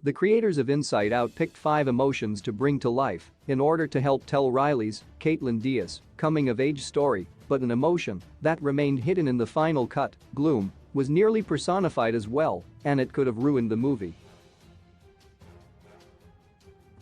The creators of Inside Out picked 5 emotions to bring to life in order to help tell Riley's, Caitlin Diaz, coming-of-age story, but an emotion that remained hidden in the final cut, gloom, was nearly personified as well, and it could have ruined the movie.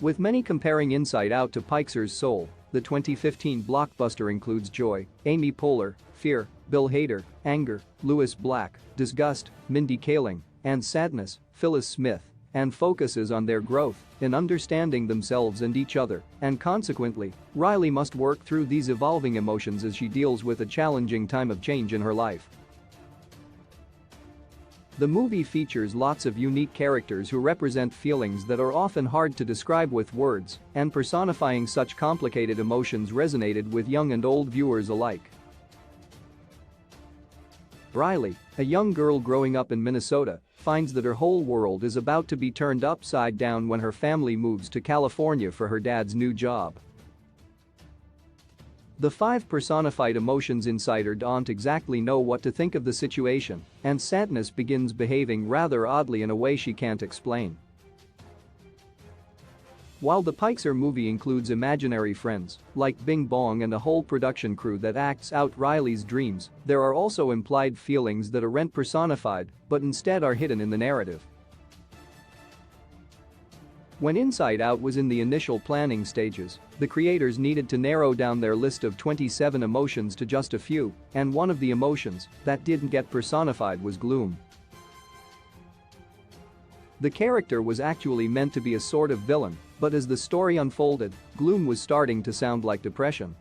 With many comparing Inside Out to Pixar's Soul, the 2015 blockbuster includes joy, Amy Poehler, fear, Bill Hader, anger, Lewis Black, disgust, Mindy Kaling, and sadness, Phyllis Smith, and focuses on their growth in understanding themselves and each other, and consequently, Riley must work through these evolving emotions as she deals with a challenging time of change in her life. The movie features lots of unique characters who represent feelings that are often hard to describe with words, and personifying such complicated emotions resonated with young and old viewers alike. Riley, a young girl growing up in Minnesota, finds that her whole world is about to be turned upside down when her family moves to California for her dad's new job. The 5 personified emotions inside her don't exactly know what to think of the situation, and sadness begins behaving rather oddly in a way she can't explain. While the Pixar movie includes imaginary friends, like Bing Bong and a whole production crew that acts out Riley's dreams, there are also implied feelings that aren't personified, but instead are hidden in the narrative. When Inside Out was in the initial planning stages, the creators needed to narrow down their list of 27 emotions to just a few, and one of the emotions that didn't get personified was gloom. The character was actually meant to be a sort of villain, but as the story unfolded, gloom was starting to sound like depression.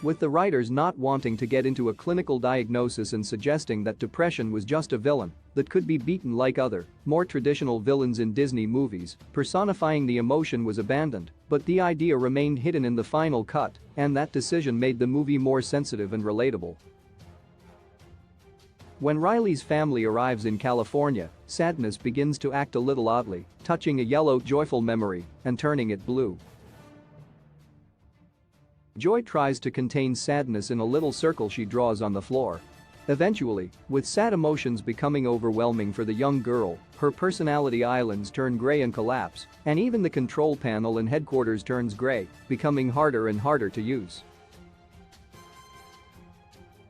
With the writers not wanting to get into a clinical diagnosis and suggesting that depression was just a villain that could be beaten like other, more traditional villains in Disney movies, personifying the emotion was abandoned, but the idea remained hidden in the final cut, and that decision made the movie more sensitive and relatable. When Riley's family arrives in California, sadness begins to act a little oddly, touching a yellow, joyful memory and turning it blue. Joy tries to contain sadness in a little circle she draws on the floor. Eventually, with sad emotions becoming overwhelming for the young girl, her personality islands turn gray and collapse, and even the control panel in headquarters turns gray, becoming harder and harder to use.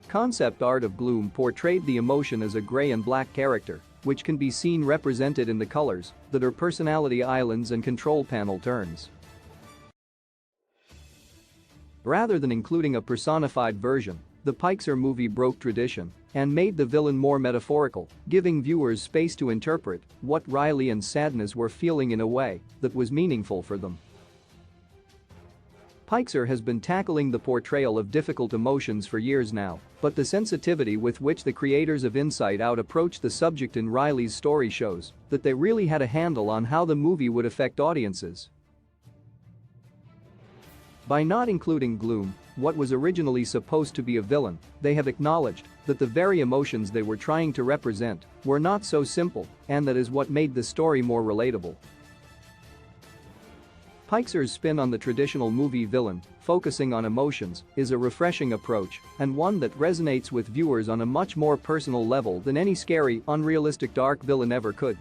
Concept art of gloom portrayed the emotion as a gray and black character, which can be seen represented in the colors that her personality islands and control panel turns. Rather than including a personified version, the Pixar movie broke tradition and made the villain more metaphorical, giving viewers space to interpret what Riley and sadness were feeling in a way that was meaningful for them. Pixar has been tackling the portrayal of difficult emotions for years now, but the sensitivity with which the creators of Inside Out approached the subject in Riley's story shows that they really had a handle on how the movie would affect audiences. By not including gloom, what was originally supposed to be a villain, they have acknowledged that the very emotions they were trying to represent were not so simple, and that is what made the story more relatable. Pixar's spin on the traditional movie villain, focusing on emotions, is a refreshing approach and one that resonates with viewers on a much more personal level than any scary, unrealistic dark villain ever could.